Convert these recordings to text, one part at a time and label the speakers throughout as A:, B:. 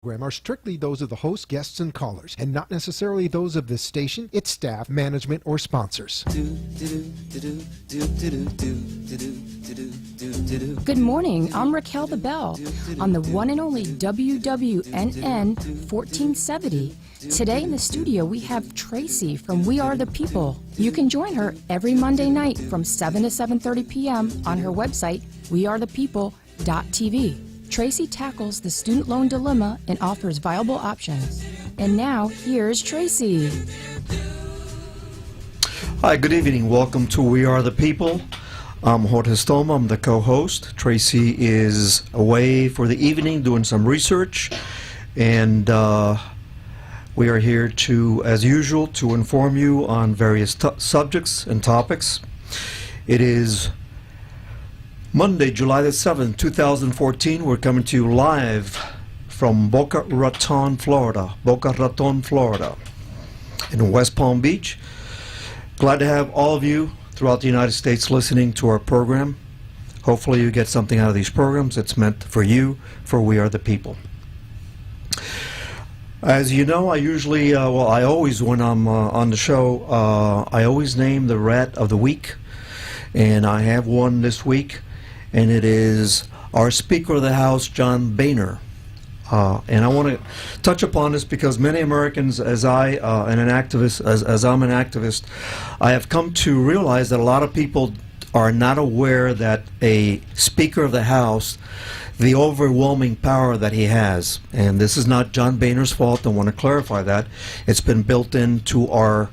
A: program are strictly those of the host, guests, and callers, and not necessarily those of this station, its staff, management, or sponsors.
B: Good morning, I'm Raquel the Bell on the one and only WWNN 1470. Today in the studio we have Tracy from We Are the People. You can join her every Monday night from 7 to 7:30 p.m. on her website, wearethepeople.tv. Tracy tackles the student loan dilemma and offers viable options. And now, here's Tracy.
C: Hi, good evening. Welcome to We Are the People. I'm Jorge Stoma. I'm the co-host. Tracy is away for the evening doing some research. And we are here to, as usual, to inform you on various subjects and topics. It is Monday, July the 7th, 2014. We're coming to you live from Boca Raton, Florida. Boca Raton, Florida, in West Palm Beach. Glad to have all of you throughout the United States listening to our program. Hopefully you get something out of these programs. It's meant for you, for We Are the People. As you know, I usually, I always, when I'm on the show, I always name the Rat of the Week. And I have one this week. And it is our Speaker of the House, John Boehner. And I want to touch upon this because many Americans, as I'm an activist, I have come to realize that a lot of people are not aware that a Speaker of the House, the overwhelming power that he has, and this is not John Boehner's fault, I want to clarify that. It's been built into our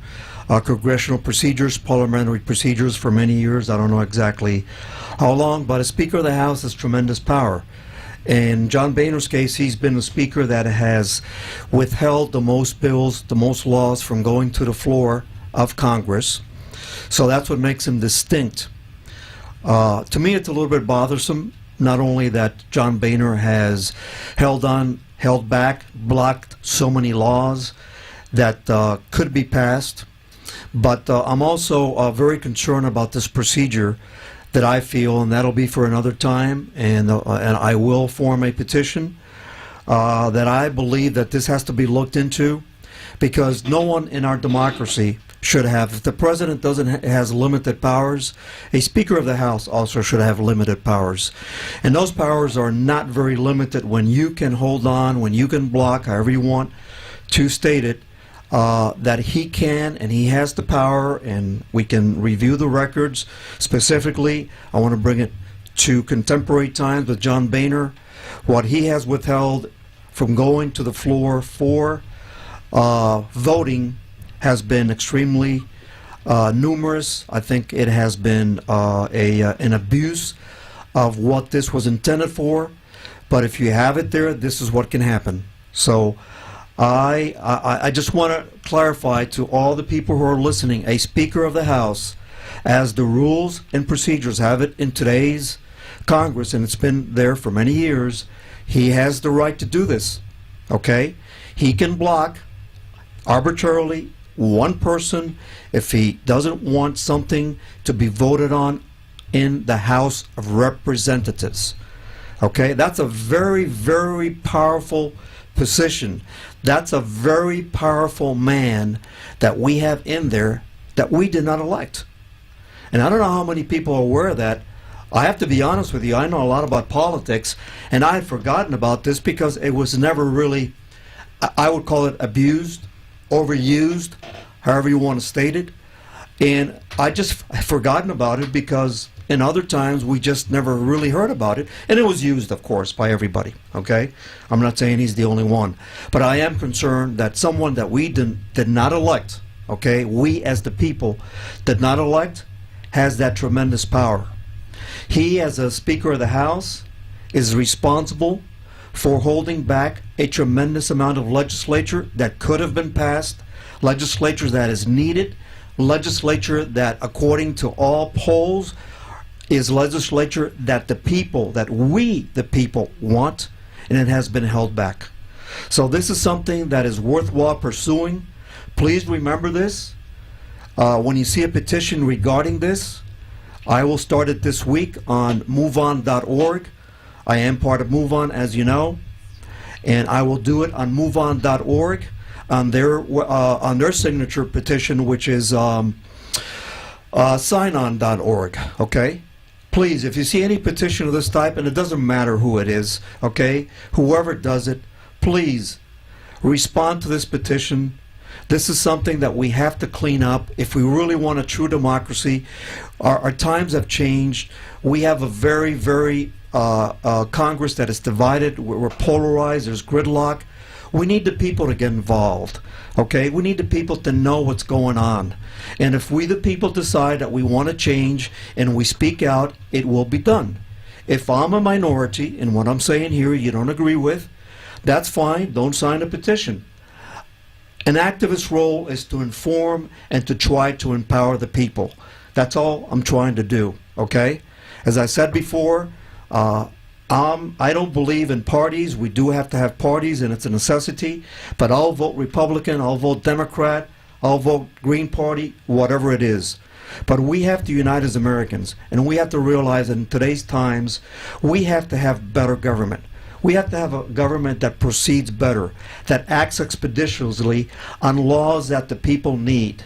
C: congressional procedures, parliamentary procedures for many years. I don't know exactly how long, but a Speaker of the House has tremendous power. In John Boehner's case, he's been a speaker that has withheld the most bills, the most laws from going to the floor of Congress. So that's what makes him distinct. To me, it's a little bit bothersome, not only that John Boehner has held back, blocked so many laws that could be passed, but I'm also very concerned about this procedure that I feel, and that'll be for another time, and I will form a petition that I believe that this has to be looked into, because no one in our democracy should have, if the president has limited powers, a Speaker of the House also should have limited powers. And those powers are not very limited when you can hold on, when you can block, however you want to state it, that he can and he has the power, and we can review the records. Specifically, I want to bring it to contemporary times with John Boehner. What he has withheld from going to the floor for voting has been extremely numerous. I think it has been an abuse of what this was intended for. But if you have it there, this is what can happen. So I just want to clarify to all the people who are listening, a Speaker of the House, as the rules and procedures have it in today's Congress, and it's been there for many years, he has the right to do this, okay? He can block arbitrarily one person if he doesn't want something to be voted on in the House of Representatives, okay? That's a very, very powerful position. That's a very powerful man that we have in there that we did not elect. And I don't know how many people are aware of that. I have to be honest with you, I know a lot about politics, and I had forgotten about this because it was never really, I would call it abused, overused, however you want to state it. And I just forgotten about it because in other times we just never really heard about it, and it was used, of course, by everybody, okay? I'm not saying he's the only one, but I am concerned that someone that we did not elect, okay, we as the people did not elect, has that tremendous power. He, as a Speaker of the House, is responsible for holding back a tremendous amount of legislature that could have been passed, legislature that is needed, legislature that, according to all polls, is legislature that the people, that we, the people, want, and it has been held back. So this is something that is worthwhile pursuing. Please remember this. When you see a petition regarding this, I will start it this week on moveon.org. I am part of MoveOn, as you know. and I will do it on MoveOn.org on their signature petition, which is signon.org. Okay. Please, if you see any petition of this type, and it doesn't matter who it is, okay, whoever does it, please respond to this petition. This is something that we have to clean up if we really want a true democracy. Our times have changed. We have a very, very Congress that is divided. We're polarized. There's gridlock. We need the people to get involved. Okay, we need the people to know what's going on. And if we, the people, decide that we want to change and we speak out, it will be done. If I'm a minority and what I'm saying here you don't agree with, that's fine. Don't sign a petition. An activist's role is to inform and to try to empower the people. That's all I'm trying to do. Okay? As I said before, I don't believe in parties. We do have to have parties, and it's a necessity. But I'll vote Republican, I'll vote Democrat, I'll vote Green Party, whatever it is. But we have to unite as Americans, and we have to realize that in today's times, we have to have better government. We have to have a government that proceeds better, that acts expeditiously on laws that the people need.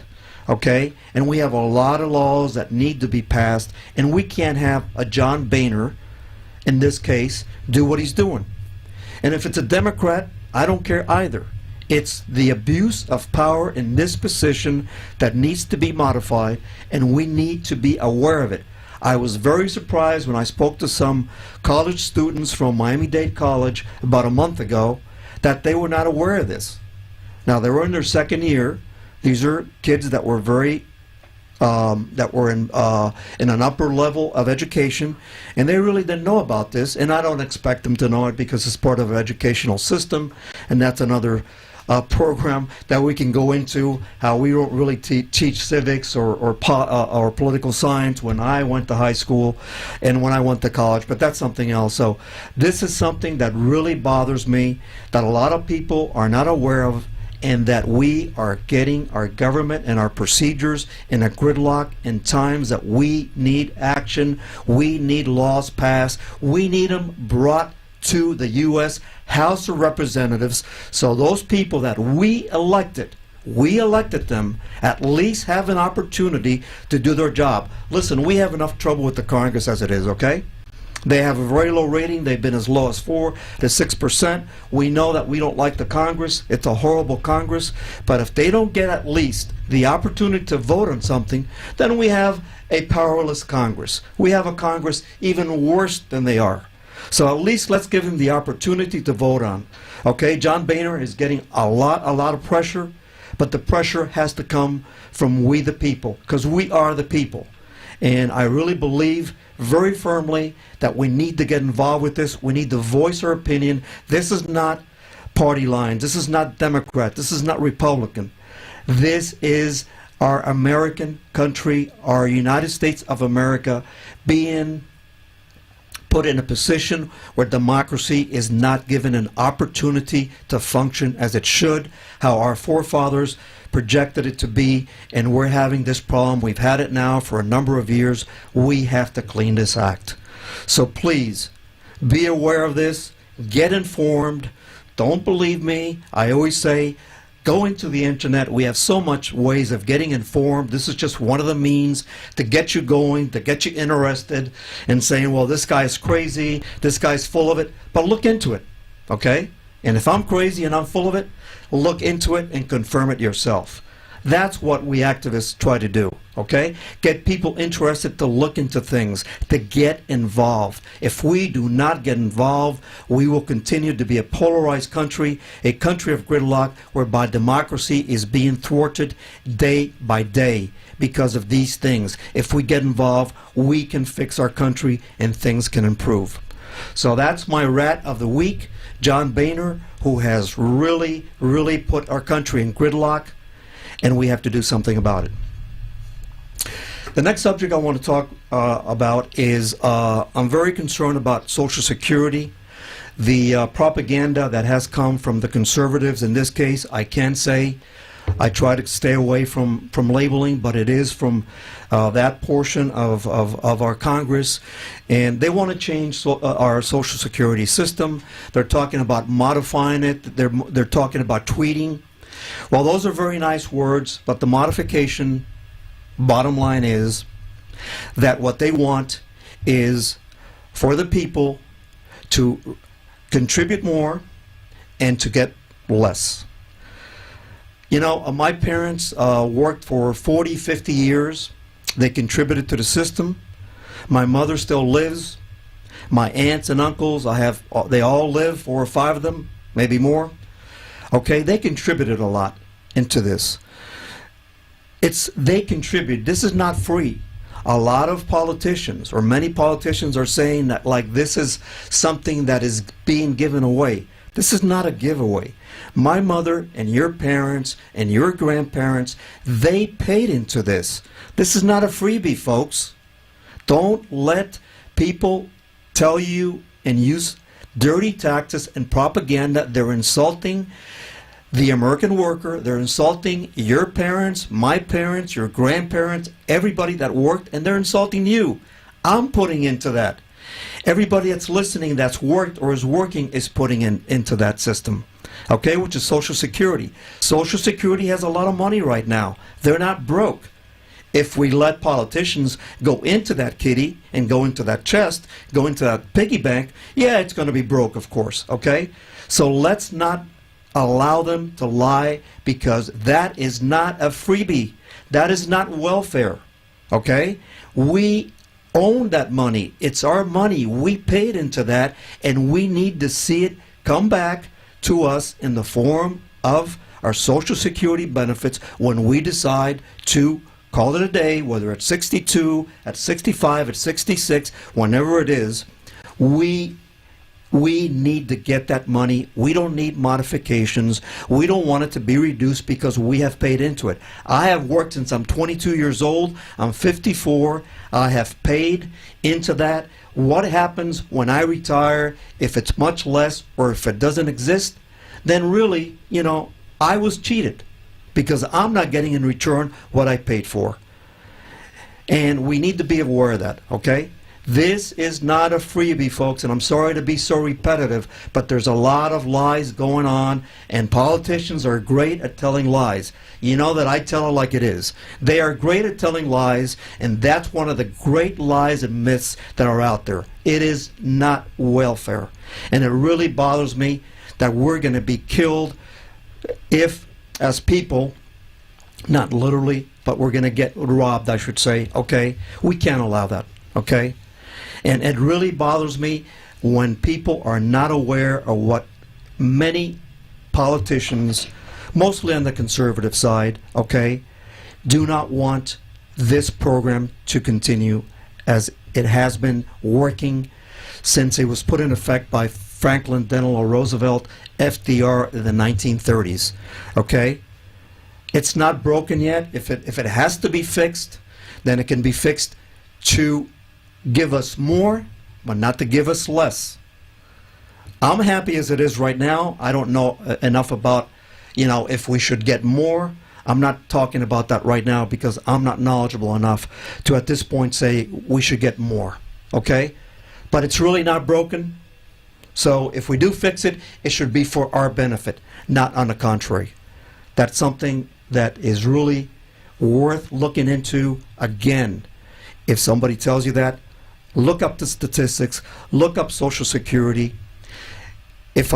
C: Okay? And we have a lot of laws that need to be passed, and we can't have a John Boehner, in this case, do what he's doing. And if it's a Democrat, I don't care either. It's the abuse of power in this position that needs to be modified, and we need to be aware of it. I was very surprised when I spoke to some college students from Miami-Dade College about a month ago that they were not aware of this. Now, they were in their second year. These are kids that were very that were in an upper level of education, and they really didn't know about this, and I don't expect them to know it because it's part of an educational system, and that's another program that we can go into, how we don't really teach civics or political science when I went to high school and when I went to college, but that's something else. So this is something that really bothers me, that a lot of people are not aware of, and that we are getting our government and our procedures in a gridlock in times that we need action, we need laws passed, we need them brought to the U.S. House of Representatives, so those people that we elected them, at least have an opportunity to do their job. Listen, we have enough trouble with the Congress as it is, okay? They have a very low rating. They've been as low as 4 to 6%. We know that we don't like the Congress. It's a horrible Congress. But if they don't get at least the opportunity to vote on something, then we have a powerless Congress. We have a Congress even worse than they are. So at least let's give them the opportunity to vote on. Okay, John Boehner is getting a lot of pressure, but the pressure has to come from we the people, because we are the people. And I really believe very firmly that we need to get involved with this. We need to voice our opinion. This is not party lines. This is not Democrat. This is not Republican. This is our American country, our United States of America being put in a position where democracy is not given an opportunity to function as it should, how our forefathers projected it to be, and we're having this problem. We've had it now for a number of years. We have to clean this act. So please, be aware of this. Get informed. Don't believe me. I always say, go into the internet. We have so much ways of getting informed. This is just one of the means to get you going, to get you interested, and saying, well, this guy's crazy, this guy's full of it. But look into it, okay? And if I'm crazy and I'm full of it, look into it and confirm it yourself. That's what we activists try to do, okay? Get people interested to look into things, to get involved. If we do not get involved, we will continue to be a polarized country, a country of gridlock, whereby democracy is being thwarted day by day because of these things. If we get involved, we can fix our country and things can improve. So that's my rat of the week, John Boehner, who has really put our country in gridlock, and we have to do something about it. The next subject I want to talk about is I'm very concerned about Social Security. The propaganda that has come from the conservatives in this case, I can say, I try to stay away from labeling, but it is from that portion of our Congress, and they want to change our Social Security system. They're talking about modifying it. They're talking about tweeting. Well, those are very nice words, but the modification, bottom line is that what they want is for the people to contribute more and to get less. You know, my parents worked for 40, 50 years. They contributed to the system. My mother still lives. My aunts and uncles, they all live, 4 or 5 of them, maybe more. Okay, they contributed a lot into this. They contribute. This is not free. A lot of politicians, or many politicians, are saying that like this is something that is being given away. This is not a giveaway. My mother and your parents and your grandparents, they paid into this. This is not a freebie, folks. Don't let people tell you and use dirty tactics and propaganda. They're insulting the American worker. They're insulting your parents, my parents, your grandparents, everybody that worked, and they're insulting you. I'm putting into that. Everybody that's listening that's worked or is working is putting into that system, okay, which is Social Security. Social Security has a lot of money right now. They're not broke. If we let politicians go into that kitty and go into that chest, go into that piggy bank, yeah, it's going to be broke, of course, okay? So let's not allow them to lie, because that is not a freebie. That is not welfare, okay? We own that money. It's our money. We paid into that, and we need to see it come back to us in the form of our Social Security benefits when we decide to call it a day, whether at 62, at 65, at 66, whenever it is. We need to get that money. We don't need modifications. We don't want it to be reduced because we have paid into it. I have worked since I'm 22 years old. I'm 54. I have paid into that. What happens when I retire, if it's much less or if it doesn't exist, then really, you know, I was cheated because I'm not getting in return what I paid for. And we need to be aware of that, okay? This is not a freebie, folks, and I'm sorry to be so repetitive, but there's a lot of lies going on, and politicians are great at telling lies. You know that I tell it like it is. They are great at telling lies, and that's one of the great lies and myths that are out there. It is not welfare. And it really bothers me that we're going to be killed if, as people, not literally, but we're going to get robbed, I should say, okay? We can't allow that, okay? And it really bothers me when people are not aware of what many politicians, mostly on the conservative side, okay, do not want this program to continue as it has been working since it was put in effect by Franklin Delano Roosevelt, FDR, in the 1930s, okay? It's not broken yet. If it has to be fixed, then it can be fixed to give us more, but not to give us less. I'm happy as it is right now. I don't know enough about, you know, if we should get more. I'm not talking about that right now because I'm not knowledgeable enough to at this point say we should get more, okay? But it's really not broken. So if we do fix it, it should be for our benefit, not on the contrary. That's something that is really worth looking into. Again, if somebody tells you that, look up the statistics, look up Social Security. If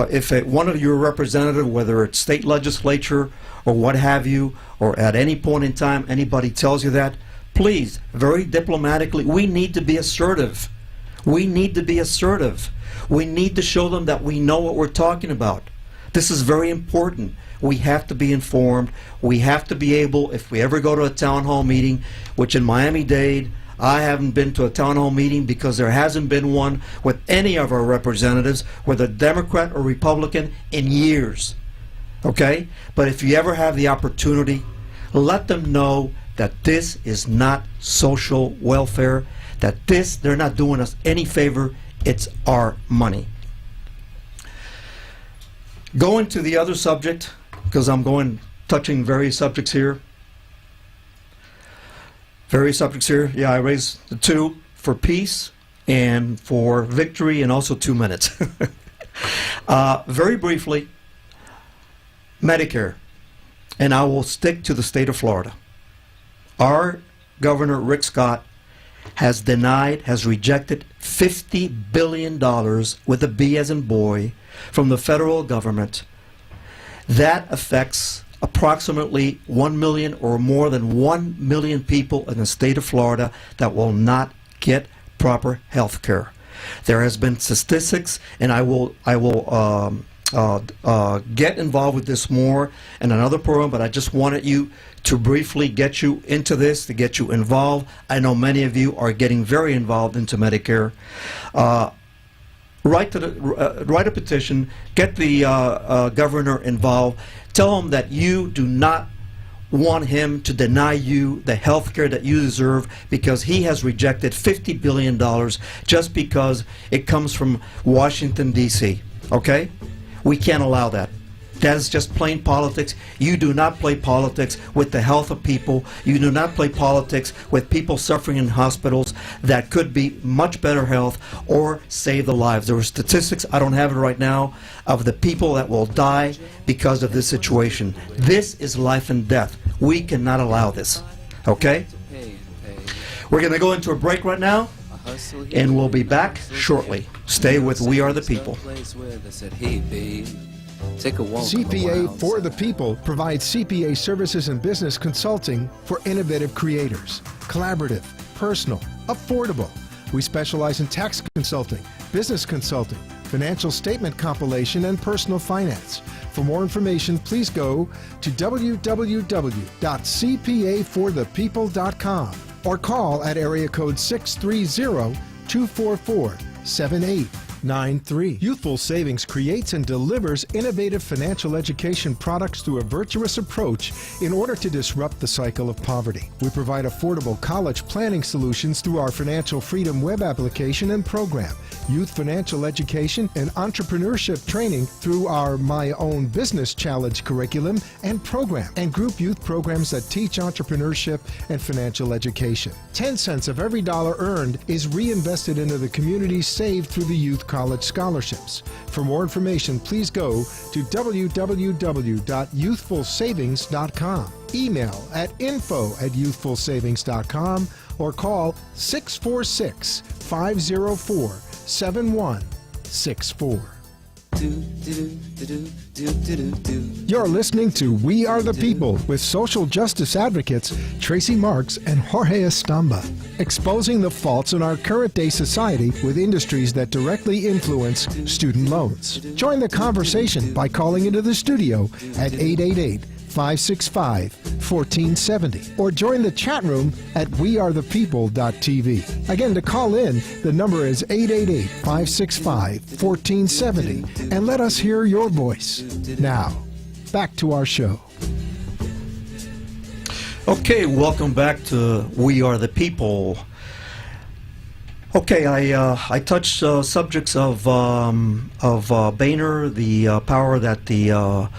C: one of your representatives, whether it's state legislature or what have you, or at any point in time anybody tells you that, please, very diplomatically, we need to be assertive. We need to be assertive. We need to show them that we know what we're talking about. This is very important. We have to be informed. We have to be able, if we ever go to a town hall meeting, which in Miami-Dade, I haven't been to a town hall meeting because there hasn't been one with any of our representatives, whether Democrat or Republican, in years. Okay? But if you ever have the opportunity, let them know that this is not social welfare, that they're not doing us any favor, it's our money. Going to the other subject, because I'm going touching various subjects here. Yeah, I raised the two for peace and for victory, and also 2 minutes. Very briefly, Medicare, and I will stick to the state of Florida. Our Governor Rick Scott has rejected $50 billion with a B as in boy from the federal government. That affects approximately 1 million or more than 1 million people in the state of Florida that will not get proper health care. There has been statistics, and I will get involved with this more in another program, but I just wanted you to briefly get you into this, to get you involved. I know many of you are getting very involved into Medicare. Write a petition, get the governor involved, tell him that you do not want him to deny you the health care that you deserve, because he has rejected $50 billion just because it comes from Washington, D.C. Okay? We can't allow that. That is just plain politics. You do not play politics with the health of people. You do not play politics with people suffering in hospitals that could be much better health or save the lives. There are statistics, I don't have it right now, of the people that will die because of this situation. This is life and death. We cannot allow this. Okay? We're going to go into a break right now, and we'll be back shortly. Stay with We Are the People.
A: CPA for the People provides CPA services and business consulting for innovative creators. Collaborative, personal, affordable. We specialize in tax consulting, business consulting, financial statement compilation, and personal finance. For more information, please go to www.cpaforthepeople.com or call at area code 630-244-7893. Youthful Savings creates and delivers innovative financial education products through a virtuous approach in order to disrupt the cycle of poverty. We provide affordable college planning solutions through our Financial Freedom web application and program, youth financial education and entrepreneurship training through our My Own Business Challenge curriculum and program, and group youth programs that teach entrepreneurship and financial education. 10 cents of every dollar earned is reinvested into the community saved through the youth college scholarships. For more information, please go to www.youthfulsavings.com. Email at info@youthfulsavings.com or call 646-504-7164. You're listening to We Are the People with social justice advocates Tracy Marks and Jorge Estamba, exposing the faults in our current day society with industries that directly influence student loans. Join the conversation by calling into the studio at 888-565-1470 or join the chat room at wearethepeople.tv. Again, to call in, the number is 888-565-1470, and let us hear your voice. Now, back to our show.
C: Okay, welcome back to We Are the People. Okay, I touched subjects of Boehner, the power that the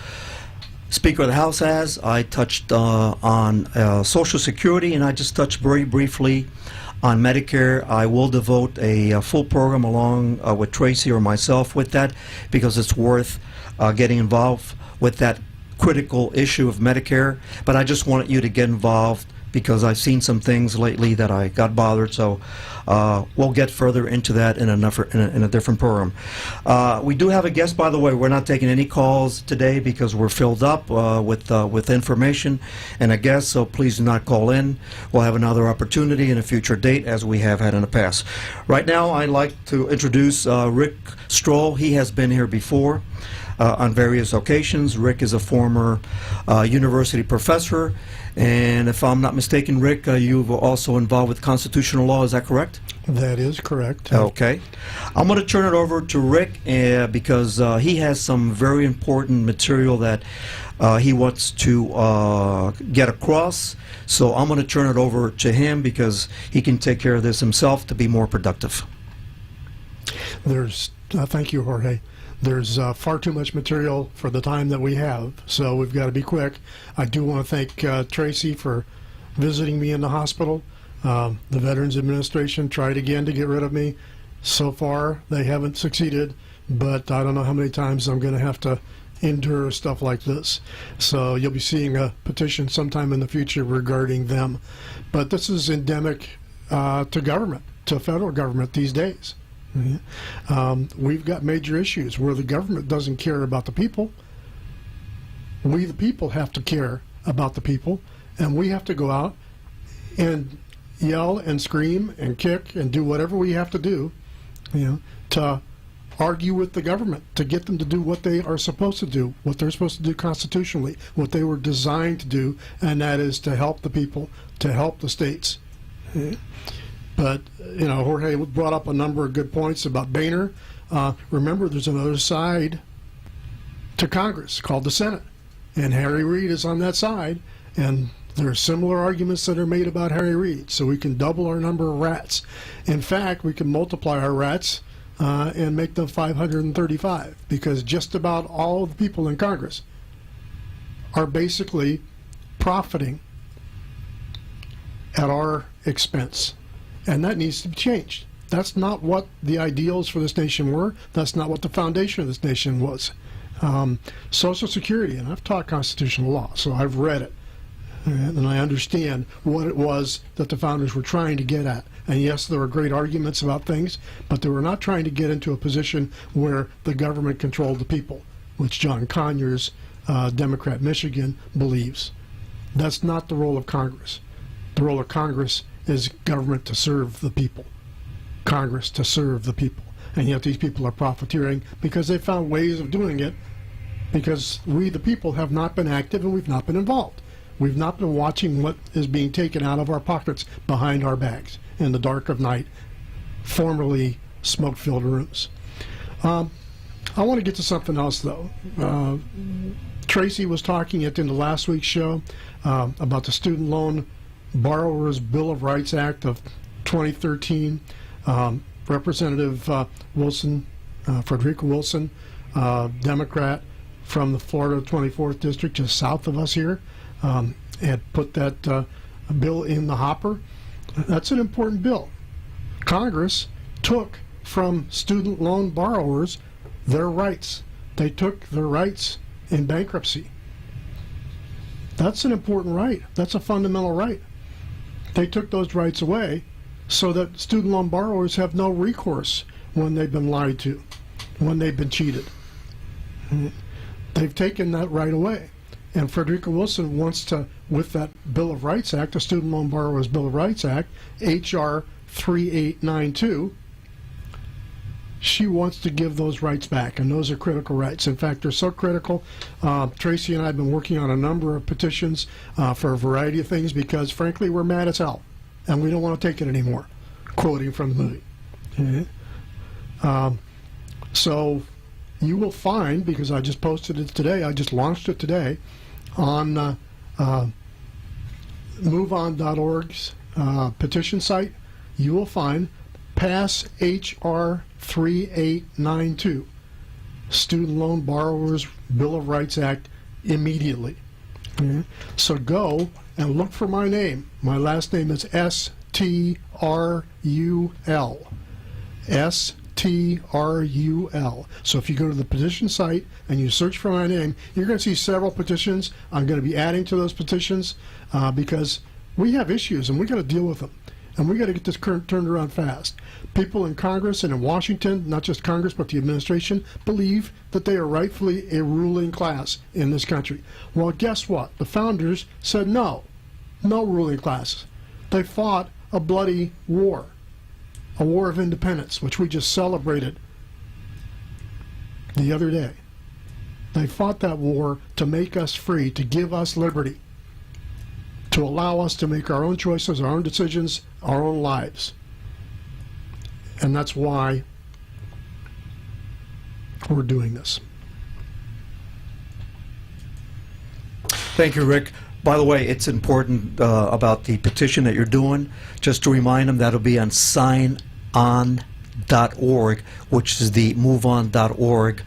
C: Speaker of the House has. I touched on Social Security, and I just touched very briefly on Medicare. I will devote a full program along with Tracy or myself with that, because it's worth getting involved with that critical issue of Medicare. But I just wanted you to get involved because I've seen some things lately that I got bothered. So we'll get further into that in a different program. We do have a guest, by the way. We're not taking any calls today because we're filled up with information and a guest, so please do not call in. We'll have another opportunity in a future date, as we have had in the past. Right now, I'd like to introduce Rick Stroll. He has been here before on various occasions. Rick is a former university professor, and if I'm not mistaken, Rick, you were also involved with constitutional law. Is that correct?
D: That is correct.
C: Okay. I'm going to turn it over to Rick because he has some very important material that he wants to get across. So I'm going to turn it over to him because he can take care of this himself to be more productive.
D: Thank you, Jorge. There's far too much material for the time that we have, so we've got to be quick. I do want to thank Tracy for visiting me in the hospital. The Veterans Administration tried again to get rid of me. So far, they haven't succeeded, but I don't know how many times I'm going to have to endure stuff like this. So you'll be seeing a petition sometime in the future regarding them. But this is endemic to government, to federal government these days. We've got major issues where the government doesn't care about the people. We, the people, have to care about the people, and we have to go out and yell and scream and kick and do whatever we have to do, to argue with the government, to get them to do what they are supposed to do, what they're supposed to do constitutionally, what they were designed to do, and that is to help the people, to help the states. But, Jorge brought up a number of good points about Boehner. Remember, there's another side to Congress called the Senate, and Harry Reid is on that side, and there are similar arguments that are made about Harry Reid, so we can double our number of rats. In fact, we can multiply our rats and make them 535, because just about all of the people in Congress are basically profiting at our expense. And that needs to be changed. That's not what the ideals for this nation were. That's not what the foundation of this nation was. Social Security, and I've taught constitutional law, so I've read it. And I understand what it was that the founders were trying to get at. And yes, there were great arguments about things, but they were not trying to get into a position where the government controlled the people, which John Conyers, Democrat Michigan, believes. That's not the role of Congress. The role of Congress is government to serve the people. Congress to serve the people. And yet these people are profiteering because they found ways of doing it, because we, the people, have not been active and we've not been involved. We've not been watching what is being taken out of our pockets behind our bags in the dark of night, formerly smoke-filled rooms. I want to get to something else, though. Tracy was talking at the end of last week's show about the Student Loan Borrowers Bill of Rights Act of 2013. Representative Wilson, Frederica Wilson, Democrat from the Florida 24th District, just south of us here, had put that bill in the hopper. That's an important bill. Congress took from student loan borrowers their rights. They took their rights in bankruptcy. That's an important right. That's a fundamental right. They took those rights away so that student loan borrowers have no recourse when they've been lied to, when they've been cheated. They've taken that right away. And Frederica Wilson wants to, with that Bill of Rights Act, the Student Loan Borrowers Bill of Rights Act, H.R. 3892, she wants to give those rights back, and those are critical rights. In fact, they're so critical. Tracy and I have been working on a number of petitions for a variety of things because, frankly, we're mad as hell, and we don't want to take it anymore, quoting from the movie. So you will find, because I just posted it today, I just launched it today, on MoveOn.org's petition site, you will find Pass H.R. 3892, Student Loan Borrowers Bill of Rights Act, immediately. So go and look for my name. My last name is S-T-R-U-L. S-T-R-U-L. So if you go to the petition site and you search for my name, you're going to see several petitions. I'm going to be adding to those petitions because we have issues and we got to deal with them. And we got to get this turned around fast. People in Congress and in Washington, not just Congress but the administration, believe that they are rightfully a ruling class in this country. Well, guess what? The founders said no. No ruling classes. They fought a bloody war. A war of independence, which we just celebrated the other day. They fought that war to make us free, to give us liberty, to allow us to make our own choices, our own decisions, our own lives. And that's why we're doing this.
C: Thank you, Rick. By the way, it's important about the petition that you're doing. Just to remind them, that'll be on signon.org. MoveOn.org, which is the MoveOn.org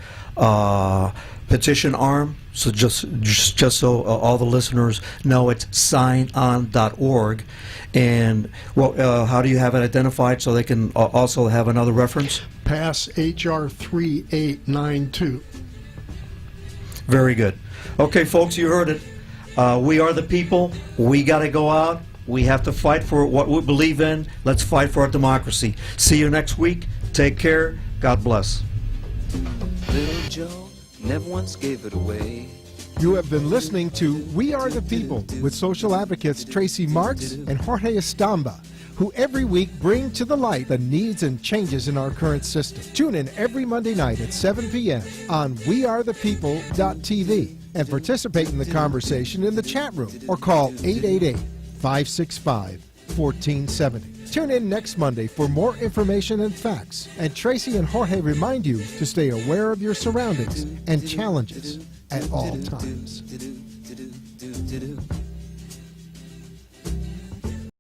C: petition arm. So just so all the listeners know, it's signon.org. And well, how do you have it identified so they can also have another reference?
D: Pass HR 3892.
C: Very good. Okay, folks, you heard it. We are the people. We got to go out. We have to fight for what we believe in. Let's fight for our democracy. See you next week. Take care. God bless.
E: Little Joe never once gave it away.
A: You have been listening to We Are the People with social advocates Tracy Marks and Jorge Estamba, who every week bring to the light the needs and changes in our current system. Tune in every Monday night at 7 p.m. on wearethepeople.tv and participate in the conversation in the chat room or call 888-565-1470. Tune in next Monday for more information and facts. And Tracy and Jorge remind you to stay aware of your surroundings and challenges at all times.